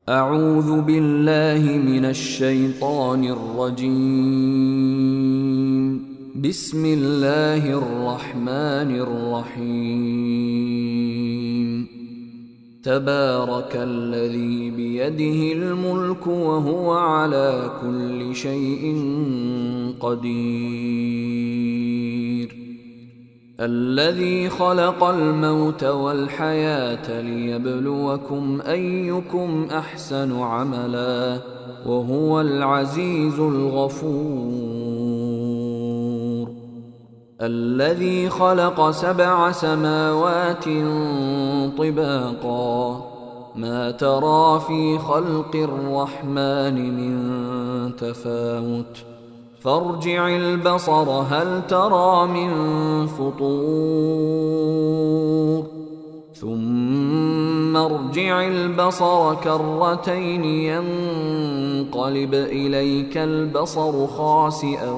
أعوذ بالله من الشيطان الرجيم. بسم الله الرحمن الرحيم. تبارك الذي بيده الملك وهو على كل شيء قدير. الذي خلق الموت والحياة ليبلوكم أيكم أحسن عملا وهو العزيز الغفور. الذي خلق 7 سماوات طباقا ما ترى في خلق الرحمن من تفاوت فارجع البصر هل ترى من فطور ثم ارجع البصر كرتين ينقلب إليك البصر خاسئا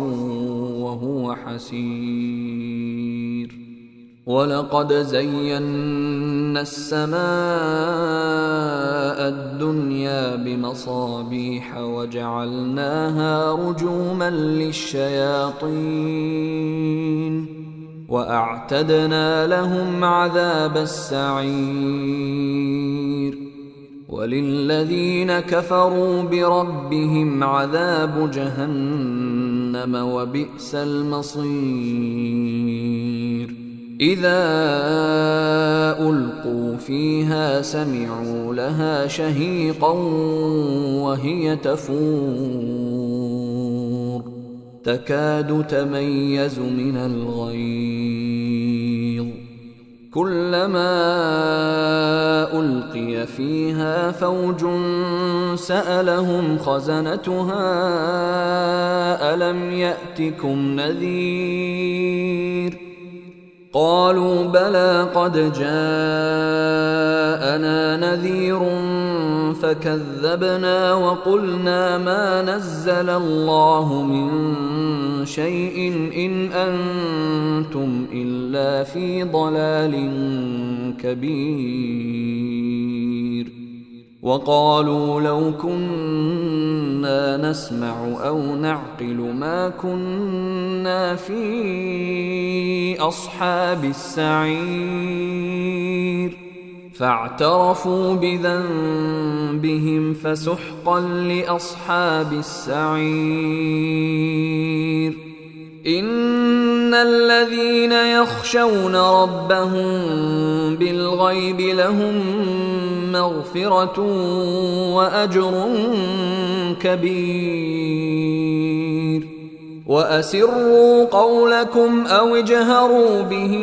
وهو حسير. ولقد زينا السماء الدنيا بمصابيح وجعلناها رجوما للشياطين وأعتدنا لهم عذاب السعير. وللذين كفروا بربهم عذاب جهنم وبئس المصير. إذا ألقوا فيها سمعوا لها شهيقا وهي تفور تكاد تميز من الغيظ كلما ألقي فيها فوج سألهم خزنتها ألم يأتكم نذير قالوا بلى قد جاءنا نذير فكذبنا وقلنا ما نزل الله من شيء إن أنتم إلا في ضلال كبير. وقالوا لو كنا نسمع أو نعقل ما كنا في أصحاب السعير فاعترفوا بذنبهم فسحقا لأصحاب السعير. إن الذين يخشون ربهم بالغيب لهم مغفرة وأجر كبير. وأسروا قولكم أو اجهروا به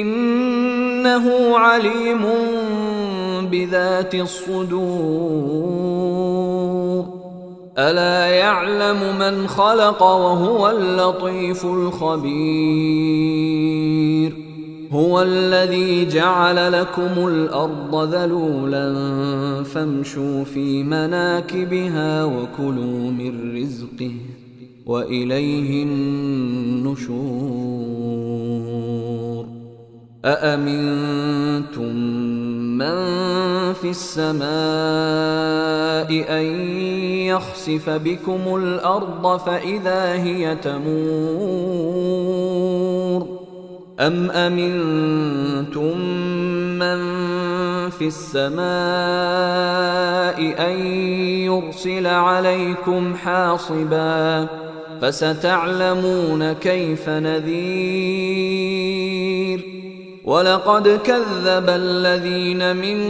إنه عليم بذات الصدور. ألا يعلم من خلق وهو اللطيف الخبير. هو الذي جعل لكم الأرض ذلولا فامشوا في مناكبها وكلوا من رزقه وإليه النشور. أأمنتم من في السماء أن يخسف بكم الأرض فإذا هي تمور أم أمنتم من في السماء أن يرسل عليكم حاصبا فستعلمون كيف نذير. ولقد كذب الذين من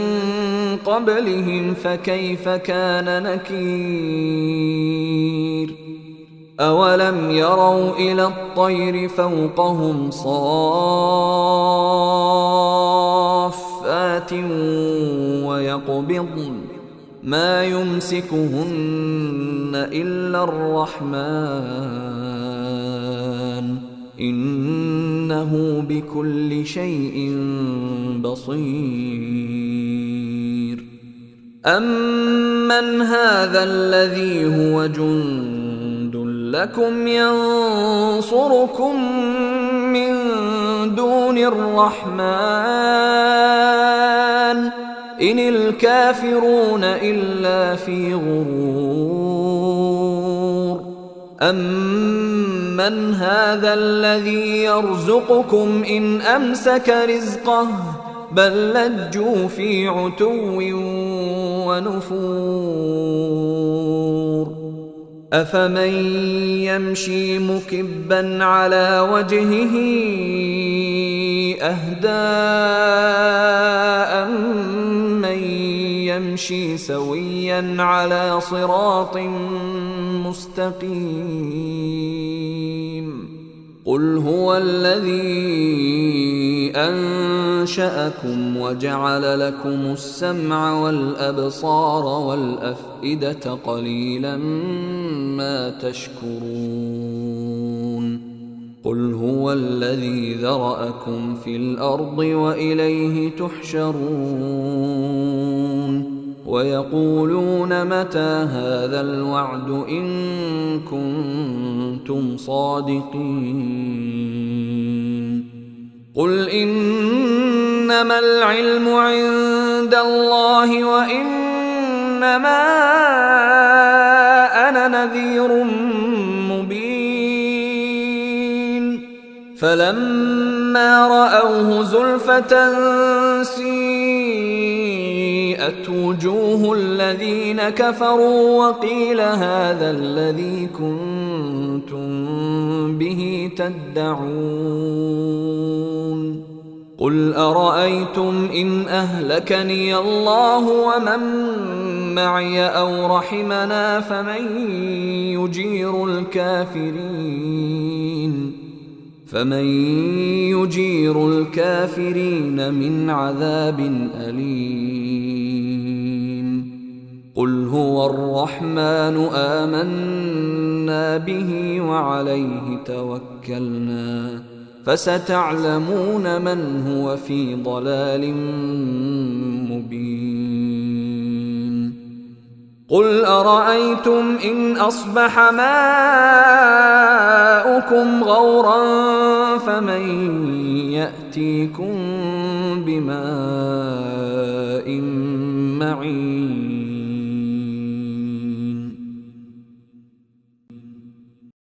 قبلهم فكيف كان نكير. أولم يروا إلى الطير فوقهم صافات ويقبضن ما يمسكهن إلا الرحمن إنه بكل شيء بصير. أمن هذا الذي هو جند لكم ينصركم من دون الرحمن إن الكافرون إلا في غرور أمن هذا الذي يرزقكم إن أمسك رزقه بل لجوا في عتو ونفور أفمن يمشي مكبا على وجهه أهدى أمن يمشي سويا على صراط مستقيم قل هو الذي أنشأكم وجعل لكم السمع والأبصار والأفئدة قليلا ما تشكرون قل هو الذي ذرأكم في الأرض وإليه تحشرون ويقولون متى هذا الوعد إن كنتم صادقين قل إنما العلم عند الله وإنما أنا نذير مبين فلما رأوه زلفة سيئت وجوه الذين كفروا وقيل هذا الذي كنتم به تدعون قل أرأيتم إن أهلكني الله ومن معي أو رحمنا فمن يجير الكافرين من عذاب أليم قل هو الرحمن آمنا به وعليه توكلنا فستعلمون من هو في ضلال مبين قل أرأيتم إن أصبح ماؤكم غورا فمن يأتيكم بماء معين